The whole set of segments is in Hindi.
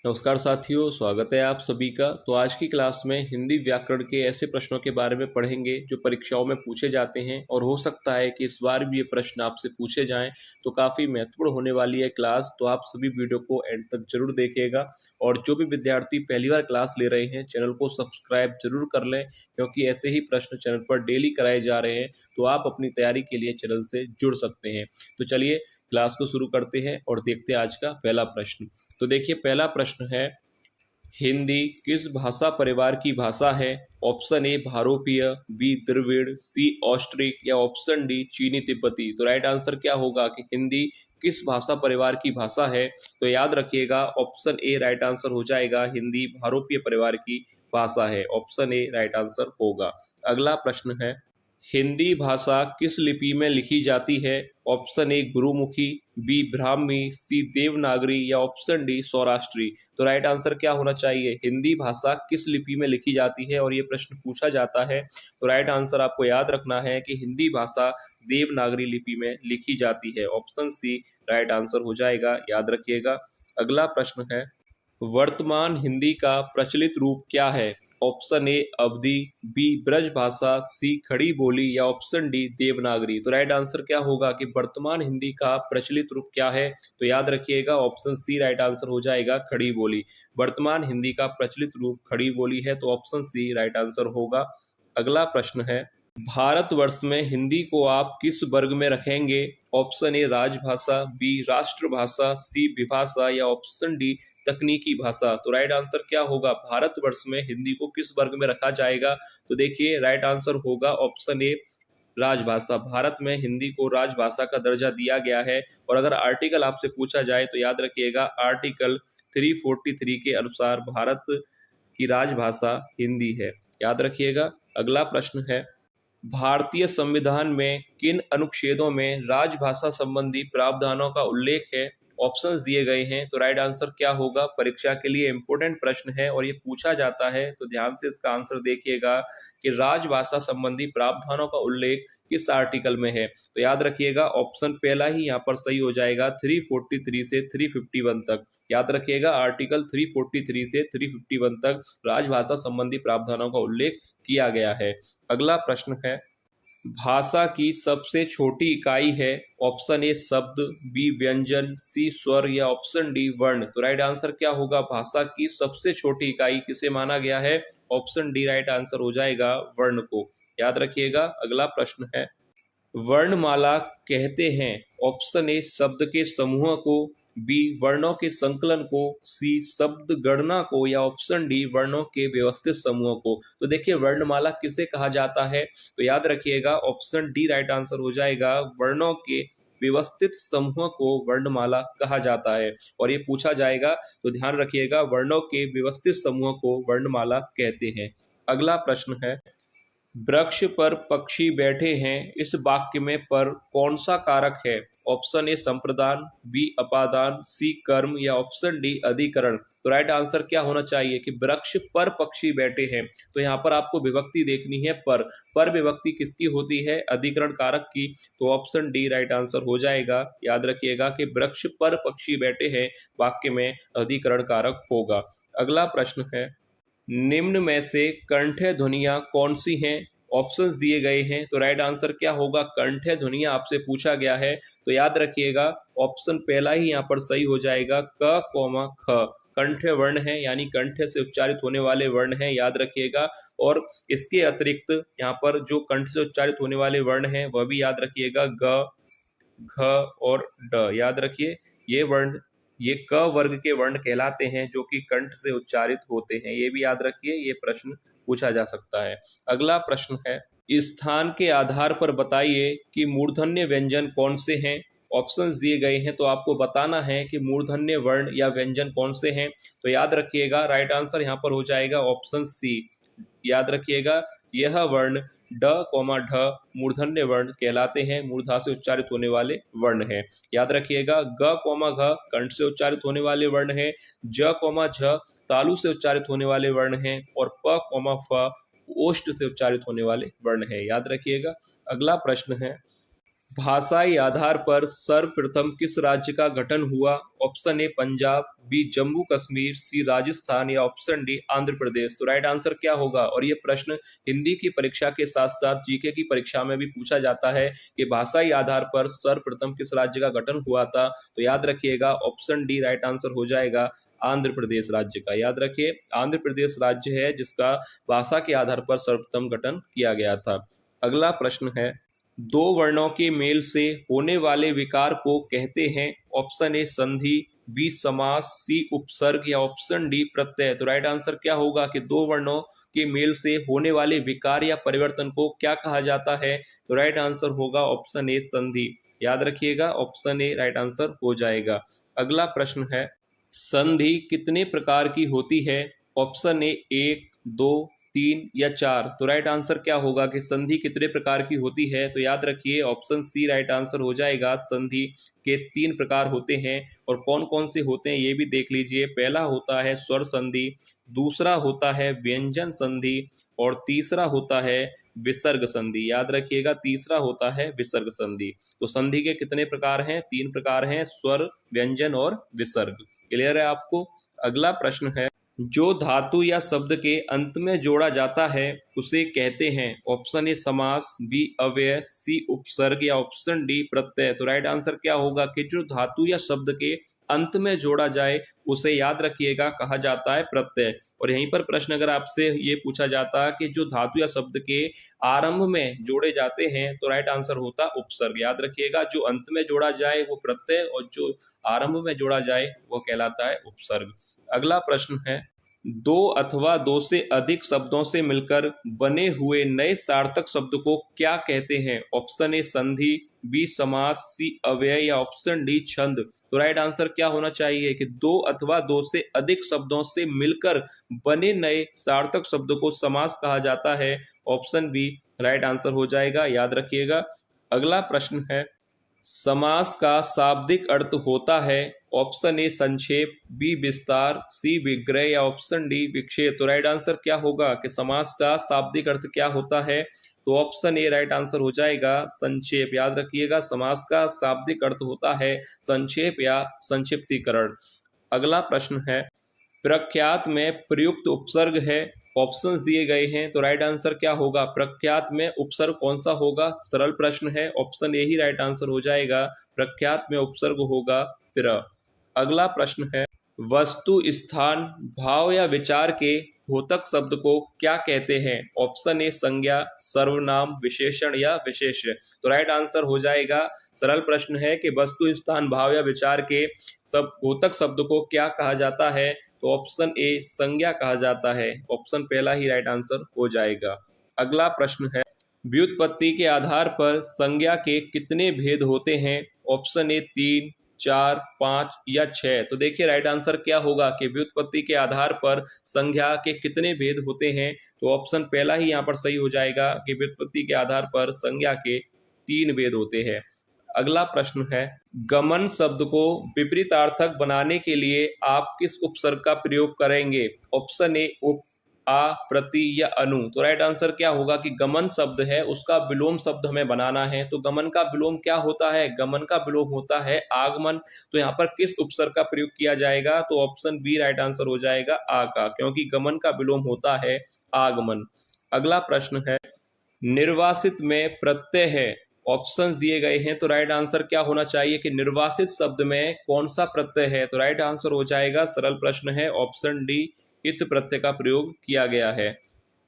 नमस्कार साथियों, स्वागत है आप सभी का। तो आज की क्लास में हिंदी व्याकरण के ऐसे प्रश्नों के बारे में पढ़ेंगे जो परीक्षाओं में पूछे जाते हैं और हो सकता है कि इस बार भी ये प्रश्न आपसे पूछे जाएं। तो काफ़ी महत्वपूर्ण होने वाली है क्लास, तो आप सभी वीडियो को एंड तक जरूर देखिएगा। और जो भी विद्यार्थी पहली बार क्लास ले रहे हैं, चैनल को सब्सक्राइब जरूर कर लें, क्योंकि ऐसे ही प्रश्न चैनल पर डेली कराए जा रहे हैं। तो आप अपनी तैयारी के लिए चैनल से जुड़ सकते हैं। तो चलिए क्लास को शुरू करते हैं और देखते हैं आज का पहला प्रश्न। तो देखिए, पहला प्रश्न है, हिंदी किस भाषा परिवार की भाषा है? ऑप्शन ए भारोपीय, बी द्रविड़, सी ऑस्ट्रिक या ऑप्शन डी चीनी तिब्बती। तो राइट आंसर क्या होगा कि हिंदी किस भाषा परिवार की भाषा है? तो याद रखिएगा, ऑप्शन ए राइट आंसर हो जाएगा, हिंदी भारोपीय परिवार की भाषा है। ऑप्शन ए राइट आंसर होगा। अगला प्रश्न है, हिंदी भाषा किस लिपि में लिखी जाती है? Option A Gurmukhi, B Brahmi, C Devanagari या ऑप्शन डी सौराष्ट्री। तो राइट आंसर क्या होना चाहिए? हिंदी भाषा किस लिपि में लिखी जाती है और ये प्रश्न पूछा जाता है। तो राइट आंसर आपको याद रखना है कि हिंदी भाषा देवनागरी लिपि में लिखी जाती है। ऑप्शन सी राइट आंसर हो जाएगा, याद रखिएगा। अगला प्रश्न है, वर्तमान हिंदी का प्रचलित रूप क्या है? Option A Awadhi, B Brajbhasha, C Khari Boli या ऑप्शन डी देवनागरी। तो राइट आंसर क्या होगा कि वर्तमान हिंदी का प्रचलित रूप क्या है? तो याद रखिएगा, ऑप्शन सी राइट आंसर हो जाएगा, खड़ी बोली। वर्तमान हिंदी का प्रचलित रूप खड़ी बोली है, तो ऑप्शन सी राइट आंसर होगा। अगला प्रश्न है, भारतवर्ष में हिंदी को आप किस वर्ग में रखेंगे? ऑप्शन ए राजभाषा, बी राष्ट्रभाषा, सी विभाषा या ऑप्शन डी तकनीकी भाषा। तो राइट आंसर क्या होगा? भारतवर्ष में हिंदी को किस वर्ग में रखा जाएगा? तो देखिए, राइट आंसर होगा ऑप्शन ए राजभाषा। भारत में हिंदी को राजभाषा का दर्जा दिया गया है। और अगर आर्टिकल आपसे पूछा जाए तो याद रखिएगा, आर्टिकल 343 के अनुसार भारत की राजभाषा हिंदी है। याद रखिएगा। अगला प्रश्न है, भारतीय संविधान में किन अनुच्छेदों में राजभाषा संबंधी प्रावधानों का उल्लेख है? ऑप्शंस दिए गए हैं, तो राइट आंसर क्या होगा? परीक्षा के लिए इंपॉर्टेंट प्रश्न है और ये पूछा जाता है, तो ध्यान से इसका आंसर देखिएगा कि राजभाषा संबंधी प्रावधानों का उल्लेख किस आर्टिकल में है। तो याद रखिएगा, ऑप्शन पहला ही यहाँ पर सही हो जाएगा, 343 से 351 तक। याद रखिएगा, आर्टिकल 343 से 351 तक राजभाषा संबंधी प्रावधानों का उल्लेख किया गया है। अगला प्रश्न है, भाषा की सबसे छोटी इकाई है? ऑप्शन ए शब्द, बी व्यंजन, सी स्वर या ऑप्शन डी वर्ण। तो राइट आंसर क्या होगा? भाषा की सबसे छोटी इकाई किसे माना गया है? ऑप्शन डी राइट आंसर हो जाएगा, वर्ण को। याद रखिएगा। अगला प्रश्न है, वर्णमाला कहते हैं ऑप्शन ए शब्द के समूह को, बी वर्णों के संकलन को, सी शब्द गणना को या ऑप्शन डी वर्णों के व्यवस्थित समूह को। तो देखिए, वर्णमाला किसे कहा जाता है? तो याद रखिएगा, ऑप्शन डी राइट आंसर हो जाएगा, वर्णों के व्यवस्थित समूह को वर्णमाला कहा जाता है। और ये पूछा जाएगा, तो ध्यान रखिएगा, वर्णों के व्यवस्थित समूह को वर्णमाला कहते हैं। अगला प्रश्न है, वृक्ष पर पक्षी बैठे हैं, इस वाक्य में पर कौन सा कारक है? ऑप्शन ए संप्रदान, बी अपादान, सी कर्म या ऑप्शन डी अधिकरण। तो राइट आंसर क्या होना चाहिए कि वृक्ष पर पक्षी बैठे हैं। तो यहाँ पर आपको विभक्ति देखनी है, पर विभक्ति किसकी होती है? अधिकरण कारक की। तो ऑप्शन डी राइट आंसर हो जाएगा। याद रखिएगा कि वृक्ष पर पक्षी बैठे हैं वाक्य में अधिकरण कारक होगा। अगला प्रश्न है, निम्न में से कंठ्य ध्वनियां कौन सी हैं? ऑप्शंस दिए गए हैं, तो राइट आंसर क्या होगा? कंठ्य ध्वनियां आपसे पूछा गया है, तो याद रखिएगा, ऑप्शन पहला ही यहाँ पर सही हो जाएगा, क कौमा ख। कंठ्य वर्ण है, यानी कंठ से उच्चारित होने वाले वर्ण हैं, याद रखिएगा। और इसके अतिरिक्त यहाँ पर जो कंठ से उच्चारित होने वाले वर्ण हैं वह भी याद रखिएगा, ग, घ और ड। याद रखिए, ये क वर्ग के वर्ण कहलाते हैं जो कि कंठ से उच्चारित होते हैं। ये भी याद रखिए, ये प्रश्न पूछा जा सकता है। अगला प्रश्न है, स्थान के आधार पर बताइए कि मूर्धन्य व्यंजन कौन से हैं? ऑप्शंस दिए गए हैं, तो आपको बताना है कि मूर्धन्य वर्ण या व्यंजन कौन से हैं। तो याद रखिएगा, राइट आंसर यहाँ पर हो जाएगा ऑप्शन सी। याद रखिएगा, यह वर्ण ड कौमा ढ मूर्धन्य वर्ण कहलाते हैं, मूर्धा से उच्चारित होने वाले वर्ण है। याद रखिएगा, ग कौमा घ कंठ से उच्चारित होने वाले वर्ण है, ज कौमा झ तालु से उच्चारित होने वाले वर्ण है, और प कौमा फ ओष्ठ से उच्चारित होने वाले वर्ण है। याद रखिएगा। अगला प्रश्न है, भाषाई आधार पर सर्वप्रथम किस राज्य का गठन हुआ? Option A Punjab, B Jammu Kashmir, C Rajasthan या ऑप्शन डी आंध्र प्रदेश। तो राइट आंसर क्या होगा? और ये प्रश्न हिंदी की परीक्षा के साथ साथ जीके की परीक्षा में भी पूछा जाता है कि भाषाई आधार पर सर्वप्रथम किस राज्य का गठन हुआ था। तो याद रखिएगा ऑप्शन डी राइट आंसर हो जाएगा आंध्र प्रदेश राज्य का। याद रखिए आंध्र प्रदेश राज्य है जिसका भाषा के आधार पर सर्वप्रथम गठन किया गया था। अगला प्रश्न है, दो वर्णों के मेल से होने वाले विकार को कहते हैं? ऑप्शन ए संधि, बी समास, सी उपसर्ग या ऑप्शन डी प्रत्यय। तो राइट आंसर क्या होगा कि दो वर्णों के मेल से होने वाले विकार या परिवर्तन को क्या कहा जाता है? तो राइट आंसर होगा ऑप्शन ए संधि। याद रखिएगा ऑप्शन ए राइट आंसर हो जाएगा। अगला प्रश्न है, संधि कितने प्रकार की होती है? ऑप्शन ए 1, 2, 3 या 4। तो राइट आंसर क्या होगा कि संधि कितने प्रकार की होती है? तो याद रखिए ऑप्शन सी राइट आंसर हो जाएगा। संधि के 3 प्रकार होते हैं और कौन कौन से होते हैं ये भी देख लीजिए। पहला होता है स्वर संधि, दूसरा होता है व्यंजन संधि और तीसरा होता है विसर्ग संधि। याद रखिएगा तीसरा होता है विसर्ग संधि। तो संधि के कितने प्रकार हैं? 3 प्रकार हैं, स्वर, व्यंजन और विसर्ग। क्लियर है आपको? अगला प्रश्न है, जो धातु या शब्द के अंत में जोड़ा जाता है उसे कहते हैं? ऑप्शन ए समास, बी अव्यय, सी उपसर्ग या ऑप्शन डी प्रत्यय। तो राइट आंसर क्या होगा कि जो धातु या शब्द के अंत में जोड़ा जाए उसे याद रखिएगा कहा जाता है प्रत्यय। और यहीं पर प्रश्न अगर आपसे ये पूछा जाता है कि जो धातु या शब्द के आरंभ में जोड़े जाते हैं तो राइट आंसर होता उपसर्ग। याद रखिएगा जो अंत में जोड़ा जाए वो प्रत्यय और जो आरंभ में जोड़ा जाए वो कहलाता है उपसर्ग। अगला प्रश्न है, दो अथवा दो से अधिक शब्दों से मिलकर बने हुए नए सार्थक शब्द को क्या कहते हैं? ऑप्शन ए संधि, बी समास, सी अव्यय या ऑप्शन डी छंद। तो राइट आंसर क्या होना चाहिए कि दो अथवा दो से अधिक शब्दों से मिलकर बने नए सार्थक शब्द को समास कहा जाता है। ऑप्शन बी राइट आंसर हो जाएगा। याद रखिएगा। अगला प्रश्न है, समास का शाब्दिक अर्थ होता है? ऑप्शन ए संक्षेप, बी विस्तार, सी विग्रह या ऑप्शन डी विक्षेप। तो राइट आंसर क्या होगा कि समास का शाब्दिक अर्थ क्या होता है? तो ऑप्शन ए राइट आंसर हो जाएगा संक्षेप। याद रखिएगा समास का शाब्दिक अर्थ होता है संक्षेप या संक्षिप्तीकरण। अगला प्रश्न है, प्रख्यात में प्रयुक्त उपसर्ग है? ऑप्शंस दिए गए हैं तो राइट आंसर क्या होगा? प्रख्यात में उपसर्ग कौन सा होगा? सरल प्रश्न है, ऑप्शन ए ही राइट आंसर हो जाएगा। प्रख्यात में उपसर्ग होगा प्र। अगला प्रश्न है, वस्तु, स्थान, भाव या विचार के द्योतक शब्द को क्या कहते हैं? ऑप्शन ए संज्ञा, सर्वनाम, विशेषण या विशेष्य। तो राइट आंसर हो जाएगा। सरल प्रश्न है कि वस्तु, स्थान, भाव या विचार के सब द्योतक शब्द को क्या कहा जाता है? तो ऑप्शन ए संज्ञा कहा जाता है। ऑप्शन पहला ही राइट आंसर हो जाएगा। अगला प्रश्न है, व्युत्पत्ति के आधार पर संज्ञा के कितने भेद होते हैं? ऑप्शन ए 3, 4, 5 या 6। तो देखिए राइट आंसर क्या होगा कि व्युत्पत्ति के आधार पर संज्ञा के कितने भेद होते हैं? तो ऑप्शन पहला ही यहाँ पर सही हो जाएगा कि व्युत्पत्ति के आधार पर संज्ञा के 3 भेद होते हैं। अगला प्रश्न है, गमन शब्द को विपरीतार्थक बनाने के लिए आप किस उपसर्ग का प्रयोग करेंगे? ऑप्शन ए उप, आ, प्रति या अनु। तो राइट आंसर क्या होगा कि गमन शब्द है उसका विलोम शब्द हमें बनाना है। तो गमन का विलोम क्या होता है? गमन का विलोम होता है आगमन। तो यहाँ पर किस उपसर्ग का प्रयोग किया जाएगा? तो ऑप्शन बी राइट आंसर हो जाएगा आ का, क्योंकि गमन का विलोम होता है आगमन। अगला प्रश्न है, निर्वासित में प्रत्यय है? ऑप्शंस दिए गए हैं तो राइट आंसर क्या होना चाहिए कि निर्वासित शब्द में कौन सा प्रत्यय है? तो राइट आंसर हो जाएगा, सरल प्रश्न है, ऑप्शन डी इत प्रत्यय का प्रयोग किया गया है।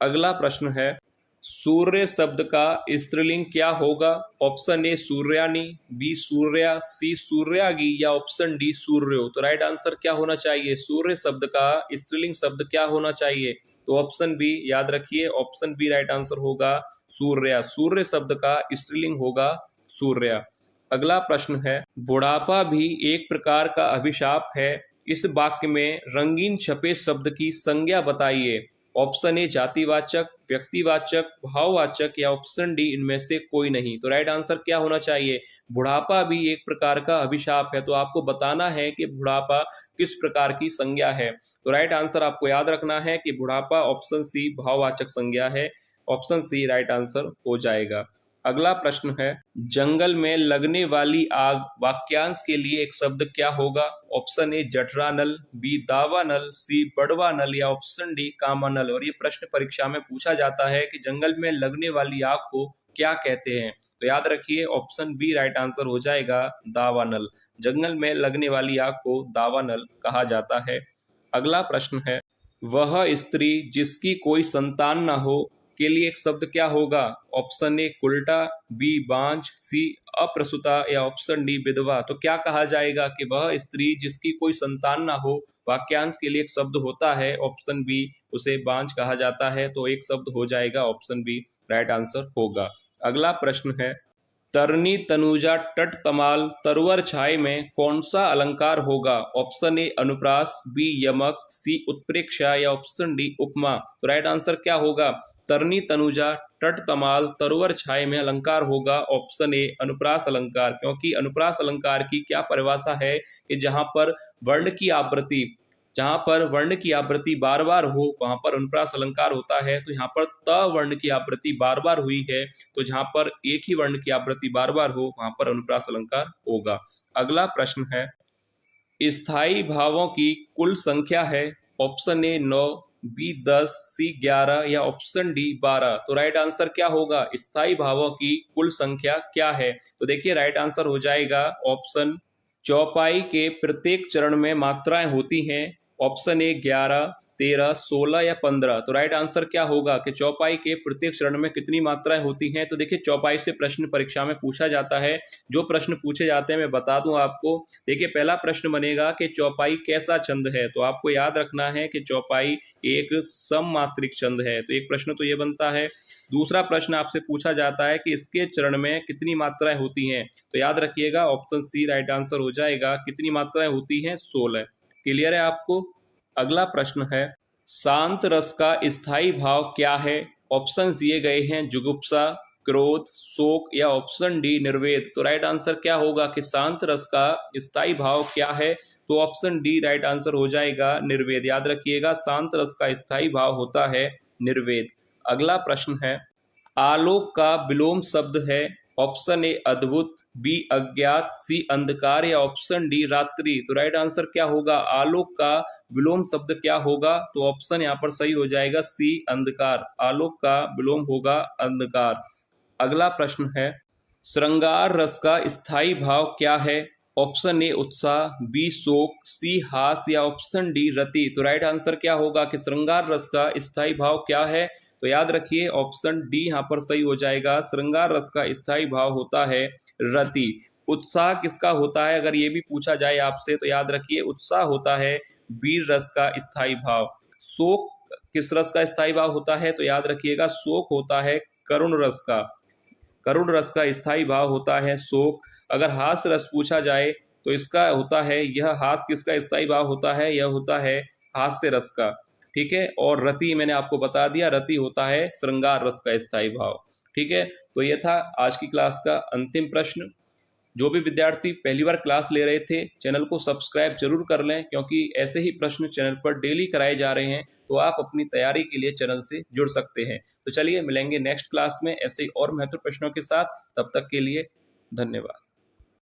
अगला प्रश्न है, सूर्य शब्द का स्त्रीलिंग क्या होगा? ऑप्शन ए सूर्यानी, बी सूर्या, सी सूर्यागी या ऑप्शन डी सूर्यो। तो राइट आंसर क्या होना चाहिए? सूर्य शब्द का स्त्रीलिंग शब्द क्या होना चाहिए? तो ऑप्शन बी याद रखिए, ऑप्शन बी राइट आंसर होगा सूर्या। सूर्य शब्द का स्त्रीलिंग होगा सूर्या। अगला प्रश्न है, बुढ़ापा भी एक प्रकार का अभिशाप है, इस वाक्य में रंगीन छपे शब्द की संज्ञा बताइए। ऑप्शन ए जातिवाचक, व्यक्तिवाचक, भाववाचक या ऑप्शन डी इनमें से कोई नहीं। तो राइट आंसर क्या होना चाहिए? बुढ़ापा भी एक प्रकार का अभिशाप है। तो आपको बताना है कि बुढ़ापा किस प्रकार की संज्ञा है। तो राइट आंसर आपको याद रखना है कि बुढ़ापा ऑप्शन सी भाववाचक संज्ञा है। ऑप्शन सी राइट आंसर हो जाएगा। अगला प्रश्न है, जंगल में लगने वाली आग वाक्यांश के लिए एक शब्द क्या होगा? ऑप्शन ए जठरानल, बी दावानल, सी बड़वानल या ऑप्शन डी कामानल। और ये प्रश्न परीक्षा में पूछा जाता है कि जंगल में लगने वाली आग को क्या कहते हैं। तो याद रखिए ऑप्शन बी राइट आंसर हो जाएगा, दावानल। जंगल में लगने वाली आग को दावानल कहा जाता है। अगला प्रश्न है, वह स्त्री जिसकी कोई संतान न हो के लिए एक शब्द क्या होगा? ऑप्शन ए कुल्टा, बी बांझ, सी अप्रसूता या ऑप्शन डी विधवा। तो क्या कहा जाएगा कि वह स्त्री जिसकी कोई संतान ना हो, वाक्यांश के लिए एक शब्द होता है, ऑप्शन बी उसे बांझ कहा जाता है। तो एक शब्द हो जाएगा ऑप्शन बी राइट आंसर होगा। अगला प्रश्न है, तरनी तनुजा तट तमाल तरवर छाए में कौन सा अलंकार होगा? ऑप्शन ए अनुप्रास, बी यमक, सी उत्प्रेक्षा या ऑप्शन डी उपमा। तो राइट आंसर क्या होगा? तरनी तनुजा तट तमाल तरोवर छाए में अलंकार होगा ऑप्शन ए अनुप्रास अलंकार। क्योंकि अनुप्रास अलंकार की क्या परिभाषा है कि जहां पर वर्ण की आवृत्ति बार बार हो वहां पर अनुप्रास अलंकार होता है। तो यहाँ पर त वर्ण की आवृत्ति बार बार हुई है, तो जहां पर एक ही वर्ण की आवृत्ति बार बार हो वहां पर अनुप्रास अलंकार होगा। अगला प्रश्न है, स्थायी भावों की कुल संख्या है? ऑप्शन ए 9, बी 10, सी 11 या ऑप्शन डी 12। तो राइट आंसर क्या होगा? स्थायी भावों की कुल संख्या क्या है? तो देखिए राइट आंसर हो जाएगा ऑप्शन, चौपाई के प्रत्येक चरण में मात्राएं होती हैं। ऑप्शन ए 11, 13, 16 या 15। तो राइट आंसर क्या होगा कि चौपाई के प्रत्येक चरण में कितनी मात्राएं होती हैं? तो देखिए चौपाई से प्रश्न परीक्षा में पूछा जाता है। जो प्रश्न पूछे जाते हैं मैं बता दूं आपको। देखिए पहला प्रश्न बनेगा कि चौपाई कैसा छंद है? तो आपको याद रखना है कि चौपाई एक सममात्रिक छंद है। तो एक प्रश्न तो ये बनता है। दूसरा प्रश्न आपसे पूछा जाता है कि इसके चरण में कितनी मात्राएं होती हैं? तो याद रखिएगा ऑप्शन सी राइट आंसर हो जाएगा। कितनी मात्राएं होती हैं? 16। क्लियर है आपको? अगला प्रश्न है, शांत रस का स्थायी भाव क्या है? ऑप्शंस दिए गए हैं जुगुप्सा, क्रोध, शोक या ऑप्शन डी निर्वेद। तो राइट आंसर क्या होगा कि शांत रस का स्थायी भाव क्या है? तो ऑप्शन डी राइट आंसर हो जाएगा, निर्वेद। याद रखिएगा शांत रस का स्थायी भाव होता है निर्वेद। अगला प्रश्न है, आलोक का विलोम शब्द है? ऑप्शन ए अद्भुत, बी अज्ञात, सी अंधकार या ऑप्शन डी रात्रि। तो राइट आंसर क्या होगा? आलोक का विलोम शब्द क्या होगा? तो ऑप्शन यहाँ पर सही हो जाएगा सी अंधकार। आलोक का विलोम होगा अंधकार। अगला प्रश्न है, श्रृंगार रस का स्थायी भाव क्या है? ऑप्शन ए उत्साह, बी शोक, सी हास या ऑप्शन डी रति। तो राइट आंसर क्या होगा कि श्रृंगार रस का स्थायी भाव क्या है? तो याद रखिए ऑप्शन डी यहाँ पर सही हो जाएगा। श्रृंगार रस का स्थायी भाव होता है रति। उत्साह किसका होता है अगर ये भी पूछा जाए आपसे? तो याद रखिए उत्साह होता है वीर रस का स्थायी भाव। शोक किस रस का स्थायी भाव होता है? तो याद रखिएगा शोक होता है करुण रस का। करुण रस का स्थायी भाव होता है शोक। अगर हास्य रस पूछा जाए तो इसका होता है, यह हास्य किसका स्थायी भाव होता है? यह होता है हास्य रस का। ठीक है। और रति मैंने आपको बता दिया, रति होता है श्रृंगार रस का स्थायी भाव। ठीक है। तो यह था आज की क्लास का अंतिम प्रश्न। जो भी विद्यार्थी पहली बार क्लास ले रहे थे चैनल को सब्सक्राइब जरूर कर लें, क्योंकि ऐसे ही प्रश्न चैनल पर डेली कराए जा रहे हैं। तो आप अपनी तैयारी के लिए चैनल से जुड़ सकते हैं। तो चलिए मिलेंगे नेक्स्ट क्लास में ऐसे ही और महत्वपूर्ण प्रश्नों के साथ। तब तक के लिए धन्यवाद।